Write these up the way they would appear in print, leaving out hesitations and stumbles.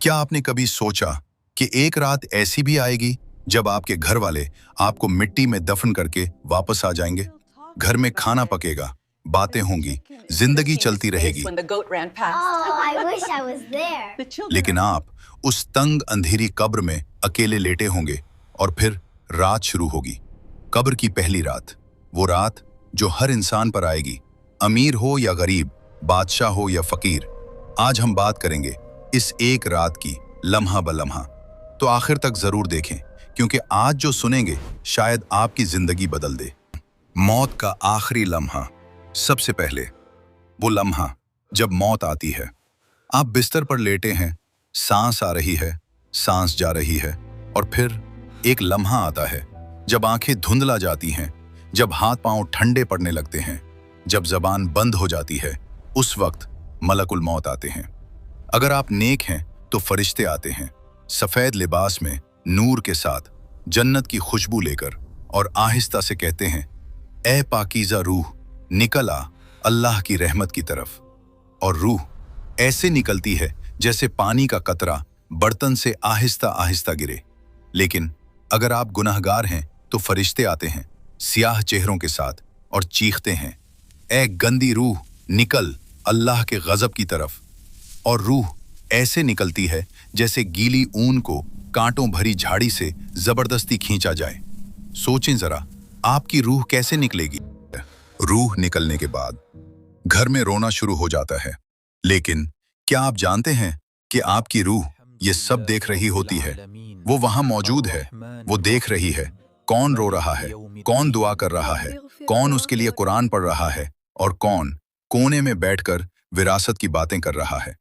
क्या आपने कभी सोचा कि एक रात ऐसी भी आएगी जब आपके घर वाले आपको मिट्टी में दफन करके वापस आ जाएंगे? घर में खाना पकेगा, बातें होंगी, जिंदगी चलती रहेगी, Oh, I wish I was there. लेकिन आप उस तंग अंधेरी कब्र में अकेले लेटे होंगे और फिर रात शुरू होगी। कब्र की पहली रात, वो रात जो हर इंसान पर आएगी, अमीर हो या गरीब, बादशाह हो या फकीर। आज हम बात करेंगे इस एक रात की, लम्हा ब लम्हा। तो आखिर तक जरूर देखें, क्योंकि आज जो सुनेंगे शायद आपकी जिंदगी बदल दे। मौत का आखिरी लम्हा। सबसे पहले वो लम्हा जब मौत आती है। आप बिस्तर पर लेटे हैं, सांस आ रही है, सांस जा रही है, और फिर एक लम्हा आता है जब आंखें धुंधला जाती हैं, जब हाथ पांव ठंडे पड़ने लगते हैं, जब जबान बंद हो जाती है। उस वक्त मलकुल मौत आते हैं। अगर आप नेक हैं तो फरिश्ते आते हैं, सफेद लिबास में, नूर के साथ, जन्नत की खुशबू लेकर, और आहिस्ता से कहते हैं, ए पाकीज़ा रूह, निकल आ अल्लाह की रहमत की तरफ। और रूह ऐसे निकलती है जैसे पानी का कतरा बर्तन से आहिस्ता आहिस्ता गिरे। लेकिन अगर आप गुनहगार हैं तो फरिश्ते आते हैं, सियाह चेहरों के साथ, और चीखते हैं, ए गंदी रूह, निकल अल्लाह के गजब की तरफ। और रूह ऐसे निकलती है जैसे गीली ऊन को कांटों भरी झाड़ी से जबरदस्ती खींचा जाए। सोचें जरा, आपकी रूह कैसे निकलेगी? रूह निकलने के बाद घर में रोना शुरू हो जाता है। लेकिन क्या आप जानते हैं कि आपकी रूह ये सब देख रही होती है? वो वहां मौजूद है, वो देख रही है कौन रो रहा है, कौन दुआ कर रहा है, कौन उसके लिए कुरान पढ़ रहा है, और कौन कोने में बैठकर विरासत की बातें कर रहा है।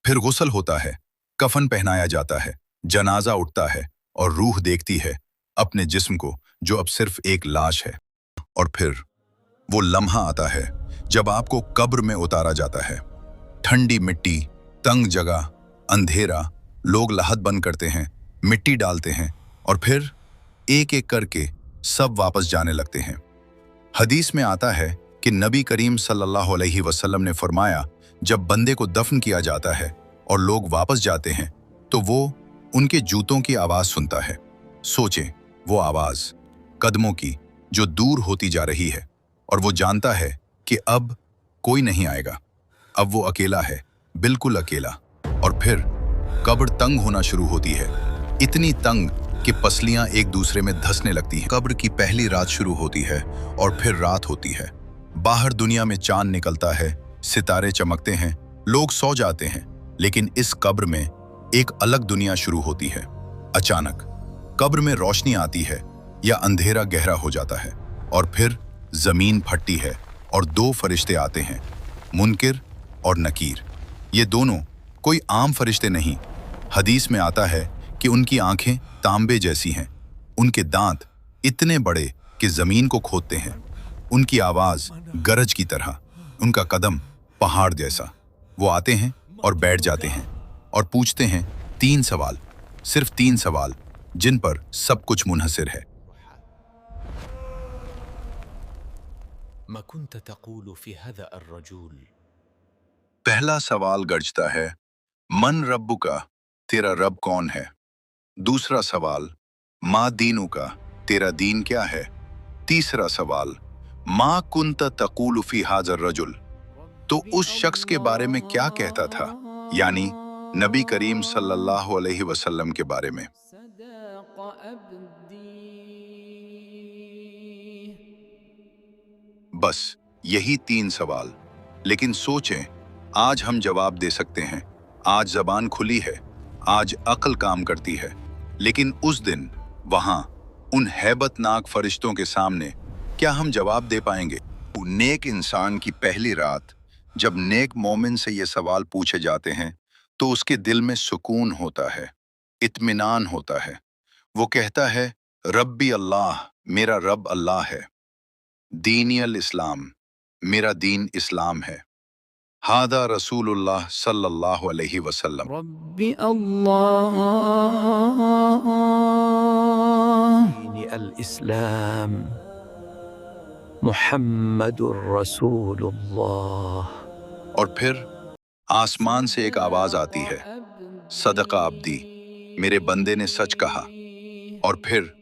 फिर गुस्ल होता है, कफन पहनाया जाता है, जनाजा उठता है, और रूह देखती है अपने जिस्म को जो अब सिर्फ एक लाश है। और फिर वो लम्हा आता है जब आपको कब्र में उतारा जाता है। ठंडी मिट्टी, तंग जगह, अंधेरा, लोग लहद बंद करते हैं, मिट्टी डालते हैं, और फिर एक एक करके सब वापस जाने लगते हैं। हदीस में आता है कि नबी करीम सल्लल्लाहु अलैहि वसल्लम ने फरमाया, जब बंदे को दफन किया जाता है और लोग वापस जाते हैं तो वो उनके जूतों की आवाज सुनता है। सोचें, वो आवाज कदमों की जो दूर होती जा रही है, और वो जानता है कि अब कोई नहीं आएगा, अब वो अकेला है, बिल्कुल अकेला। और फिर कब्र तंग होना शुरू होती है, इतनी तंग कि पसलियां एक दूसरे में धंसने लगती हैं। कब्र की पहली रात शुरू होती है और फिर रात होती है। बाहर दुनिया में चांद निकलता है, सितारे चमकते हैं, लोग सो जाते हैं, लेकिन इस कब्र में एक अलग दुनिया शुरू होती है। अचानक कब्र में रोशनी आती है या अंधेरा गहरा हो जाता है, और फिर जमीन फटती है और दो फरिश्ते आते हैं, मुनकिर और नकीर। ये दोनों कोई आम फरिश्ते नहीं। हदीस में आता है कि उनकी आंखें तांबे जैसी हैं, उनके दांत इतने बड़े कि जमीन को खोदते हैं, उनकी आवाज गरज की तरह, उनका कदम पहाड़ जैसा। वो आते हैं और बैठ जाते हैं और पूछते हैं 3 सवाल, सिर्फ 3 सवाल, जिन पर सब कुछ मुनहसिर है। ما كنت تقول في هذا الرجل؟ पहला सवाल गरजता है, मन रब्बुका, तेरा रब कौन है? दूसरा सवाल, मा दीनुका, तेरा दीन क्या है? तीसरा सवाल, मा कुंत तकूलु फी हाज़र रजुल, तो उस शख्स के बारे में क्या कहता था, यानी नबी करीम सल्लल्लाहु अलैहि वसल्लम के बारे में। बस यही 3 सवाल। लेकिन सोचें, आज हम जवाब दे सकते हैं, आज जबान खुली है, आज अक्ल काम करती है, लेकिन उस दिन वहां उन हैबतनाक फरिश्तों के सामने क्या हम जवाब दे पाएंगे? नेक इंसान की पहली रात, जब नेक मोमिन से ये सवाल पूछे जाते हैं तो उसके दिल में सुकून होता है, इत्मीनान होता है। वो कहता है, रब्बी अल्लाह, मेरा रब अल्लाह है। दीनी अल इस्लाम, मेरा दीन इस्लाम है। हादा रसूलुल्लाह सल्लल्लाहु अलैहि वसल्लम। ربي الله دين الإسلام محمد رسول الله। और फिर आसमान से एक आवाज आती है, सदका अब्दी, मेरे बंदे ने सच कहा। और फिर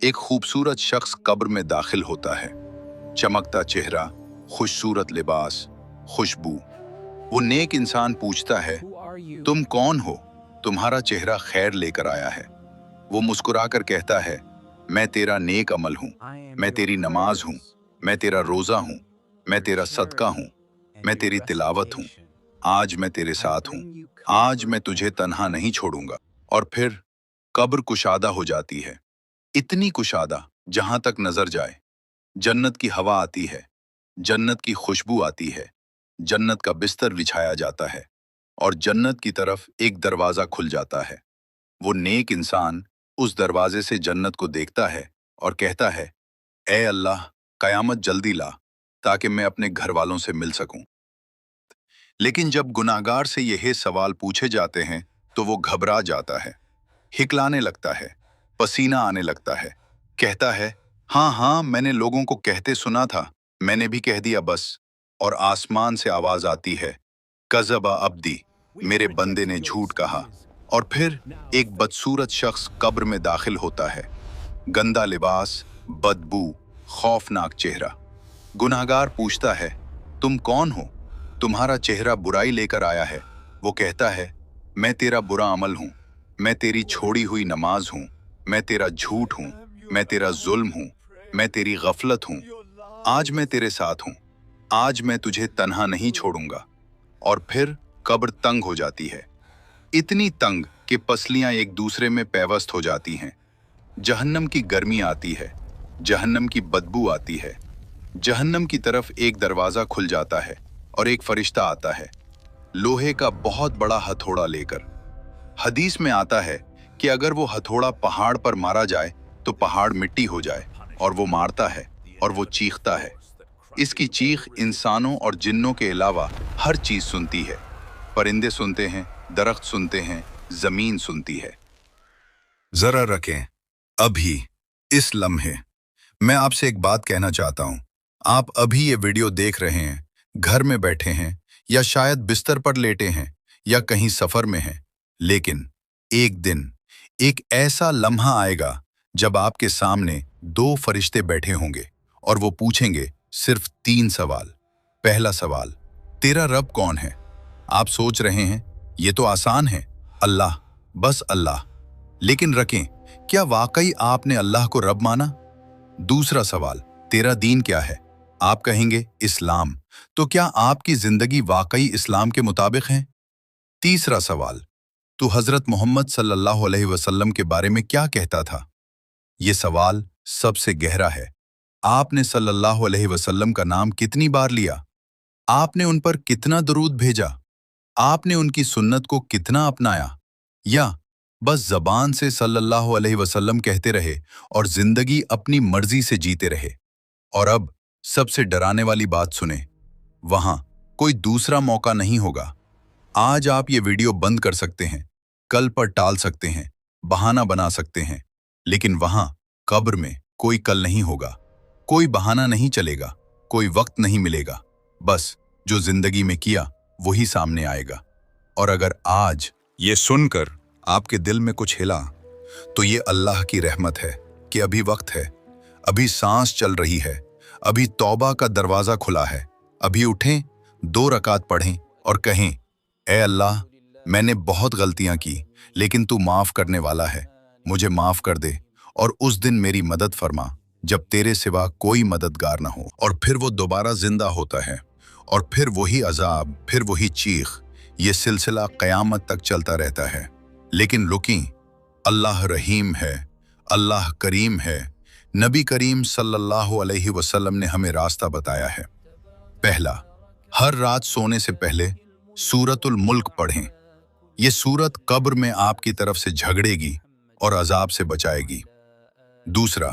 एक खूबसूरत शख्स कब्र में दाखिल होता है। चमकता चेहरा, खूबसूरत लिबास, खुशबू। वो नेक इंसान पूछता है, तुम कौन हो? तुम्हारा चेहरा खैर लेकर आया है। वो मुस्कुराकर कहता है, मैं तेरा नेक अमल हूँ, मैं तेरी नमाज हूँ, मैं तेरा रोजा हूँ, मैं तेरा सदका हूँ, मैं तेरी तिलावत हूँ। आज मैं तेरे साथ हूँ, आज मैं तुझे तन्हा नहीं छोड़ूंगा। और फिर कब्र कुशादा हो जाती है, इतनी कुशादा जहां तक नजर जाए। जन्नत की हवा आती है, जन्नत की खुशबू आती है, जन्नत का बिस्तर बिछाया जाता है और जन्नत की तरफ एक दरवाजा खुल जाता है। वो नेक इंसान उस दरवाजे से जन्नत को देखता है और कहता है, ए अल्लाह, कयामत जल्दी ला ताकि मैं अपने घर वालों से मिल सकूं। लेकिन जब गुनाहगार से यह सवाल पूछे जाते हैं तो वो घबरा जाता है, हिकलाने लगता है, पसीना आने लगता है, कहता है, हाँ हाँ, मैंने लोगों को कहते सुना था, मैंने भी कह दिया बस। और आसमान से आवाज आती है, कज़बा अब्दी, मेरे बंदे ने झूठ कहा। और फिर एक बदसूरत शख्स कब्र में दाखिल होता है। गंदा लिबास, बदबू, खौफनाक चेहरा। गुनाहगार पूछता है, तुम कौन हो? तुम्हारा चेहरा बुराई लेकर आया है। वो कहता है, मैं तेरा बुरा अमल हूं, मैं तेरी छोड़ी हुई नमाज हूं, मैं तेरा झूठ हूं, मैं तेरा जुल्म हूं, मैं तेरी गफलत हूं। आज मैं तेरे साथ हूं, आज मैं तुझे तन्हा नहीं छोड़ूंगा। और फिर कब्र तंग हो जाती है, इतनी तंग कि पसलियां एक दूसरे में पैवस्त हो जाती हैं। जहन्नम की गर्मी आती है, जहन्नम की बदबू आती है। जहन्नम की तरफ एक दरवाजा खुल जाता है और एक फरिश्ता आता है, लोहे का बहुत बड़ा हथौड़ा लेकर। हदीस में आता है कि अगर वो हथौड़ा पहाड़ पर मारा जाए तो पहाड़ मिट्टी हो जाए, और वो मारता है और वो चीखता है। इसकी चीख इंसानों और जिन्नों के अलावा हर चीज सुनती है। परिंदे सुनते हैं, दरख्त सुनते हैं, जमीन सुनती है। जरा रखें, अभी इस लम्हे मैं आपसे एक बात कहना चाहता हूं। आप अभी ये वीडियो देख रहे हैं, घर में बैठे हैं या शायद बिस्तर पर लेटे हैं या कहीं सफर में हैं। लेकिन एक दिन एक ऐसा लम्हा आएगा जब आपके सामने दो फरिश्ते बैठे होंगे और वो पूछेंगे सिर्फ 3 सवाल। पहला सवाल, तेरा रब कौन है? आप सोच रहे हैं ये तो आसान है, अल्लाह, बस अल्लाह। लेकिन रखें, क्या वाकई आपने अल्लाह को रब माना? दूसरा सवाल, तेरा दीन क्या है? आप कहेंगे इस्लाम। तो क्या आपकी जिंदगी वाकई इस्लाम के मुताबिक है? तीसरा सवाल, तू हजरत मोहम्मद सल्लल्लाहु अलैहि वसल्लम के बारे में क्या कहता था? ये सवाल सबसे गहरा है। आपने सल्लल्लाहु अलैहि वसल्लम का नाम कितनी बार लिया? आपने उन पर कितना दरूद भेजा? आपने उनकी सुन्नत को कितना अपनाया? या बस जबान से सल्लल्लाहु अलैहि वसल्लम कहते रहे और जिंदगी अपनी मर्जी से जीते रहे? और अब सबसे डराने वाली बात सुने, वहां कोई दूसरा मौका नहीं होगा। आज आप ये वीडियो बंद कर सकते हैं, कल पर टाल सकते हैं, बहाना बना सकते हैं, लेकिन वहां कब्र में कोई कल नहीं होगा, कोई बहाना नहीं चलेगा, कोई वक्त नहीं मिलेगा। बस जो जिंदगी में किया वही सामने आएगा। और अगर आज ये सुनकर आपके दिल में कुछ हिला तो ये अल्लाह की रहमत है कि अभी वक्त है, अभी सांस चल रही है, अभी तौबा का दरवाजा खुला है। अभी उठें, 2 रकात पढ़ें और कहें, ए अल्लाह, मैंने बहुत गलतियां की, लेकिन तू माफ करने वाला है, मुझे माफ कर दे और उस दिन मेरी मदद फरमा जब तेरे सिवा कोई मददगार ना हो। और फिर वो दोबारा जिंदा होता है और फिर वही अजाब, फिर वही चीख। ये सिलसिला कयामत तक चलता रहता है। लेकिन रुकी, अल्लाह रहीम है, अल्लाह करीम है। नबी करीम सल्लल्लाहु अलैहि वसल्लम ने हमें रास्ता बताया है। पहला, हर रात सोने से पहले सूरतुल मुल्क पढ़ें। ये सूरत कब्र में आपकी तरफ से झगड़ेगी और अजाब से बचाएगी। दूसरा,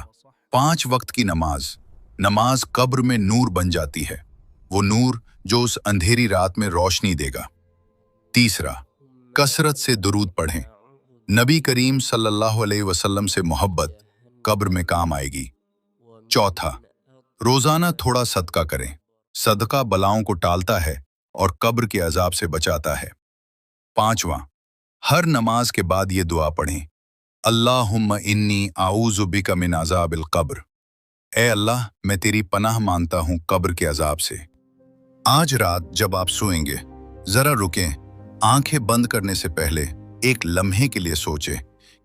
5 वक्त की नमाज। नमाज कब्र में नूर बन जाती है, वो नूर जो उस अंधेरी रात में रोशनी देगा। तीसरा, कसरत से दुरूद पढ़ें। नबी करीम सल्लल्लाहु अलैहि वसल्लम से मोहब्बत कब्र में काम आएगी। चौथा, रोजाना थोड़ा सदका करें। सदका बलाओं को टालता है और कब्र के अजाब से बचाता है। पांचवा, हर नमाज के बाद ये दुआ पढ़ें, अल्लाहुम्मा इन्नी आऊज़ु बिका मिन अज़ाबिल क़ब्र। ए अल्लाह, मैं तेरी पनाह मांगता हूँ कब्र के अजाब से। आज रात जब आप सोएंगे, जरा रुकें, आंखें बंद करने से पहले एक लम्हे के लिए सोचें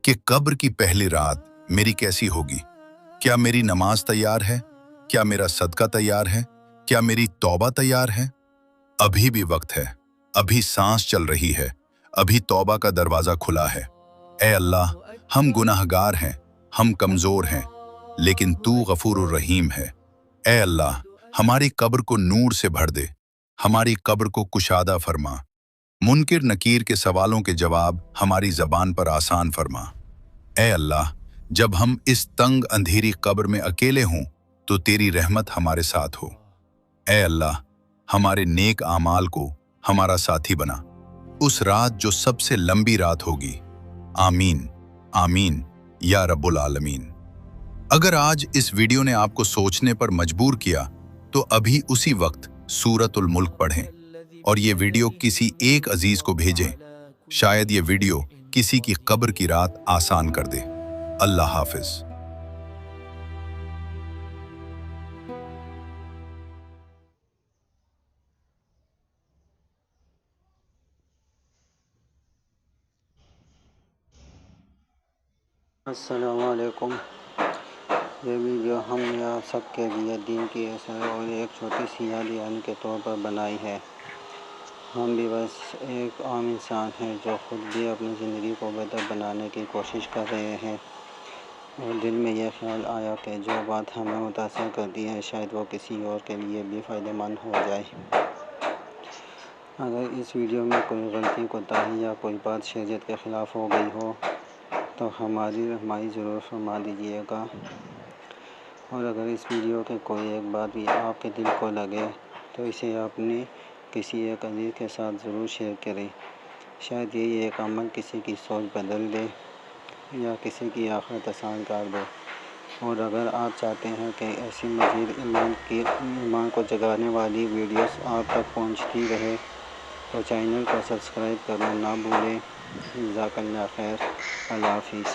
कि कब्र की पहली रात मेरी कैसी होगी। क्या मेरी नमाज तैयार है? क्या मेरा सदका तैयार है? क्या मेरी तौबा तैयार है? अभी भी वक्त है, अभी सांस चल रही है, अभी तौबा का दरवाजा खुला है। ए अल्लाह, हम गुनाहगार हैं, हम कमजोर हैं, लेकिन तू गफूरुर रहीम है। ए अल्लाह, हमारी कब्र को नूर से भर दे, हमारी कब्र को कुशादा फरमा, मुनकिर नकीर के सवालों के जवाब हमारी जबान पर आसान फरमा। ए अल्लाह, जब हम इस तंग अंधेरी कब्र में अकेले हों तो तेरी रहमत हमारे साथ हो। ए अल्लाह, हमारे नेक आमाल को हमारा साथी बना, उस रात जो सबसे लंबी रात होगी। आमीन आमीन या रब्बुल आलमीन। अगर आज इस वीडियो ने आपको सोचने पर मजबूर किया तो अभी उसी वक्त सूरतुल मुल्क पढ़ें और ये वीडियो किसी एक अजीज को भेजें। शायद ये वीडियो किसी की कब्र की रात आसान कर दे। अल्लाह हाफिज। अस्सलामुअलैकुम। ये वीडियो हमने आप सब के लिए दीन की असर और एक छोटी सी याद के तौर पर बनाई है। हम भी बस एक आम इंसान हैं जो ख़ुद भी अपनी ज़िंदगी को बेहतर बनाने की कोशिश कर रहे हैं, और दिल में यह ख्याल आया कि जो बात हमें मुतासर करती है शायद वो किसी और के लिए भी फ़ायदेमंद हो जाए। अगर इस वीडियो में कोई गलती कोताही या कोई बात शरीयत के ख़िलाफ़ हो गई हो तो हमारी रहमाई ज़रूर फरमा दीजिएगा, और अगर इस वीडियो के कोई एक बात भी आपके दिल को लगे तो इसे अपने किसी एक अजीज़ के साथ ज़रूर शेयर करें। शायद यही एक अमल किसी की सोच बदल दे या किसी की आखिरत आसान कर दे। और अगर आप चाहते हैं कि ऐसी मज़ीद ईमान को जगाने वाली वीडियोस आप तक पहुंचती रहे तो चैनल को सब्सक्राइब करना ना भूलें। जज़ाकल्लाह खैर। अल्लाह हाफ़िज़।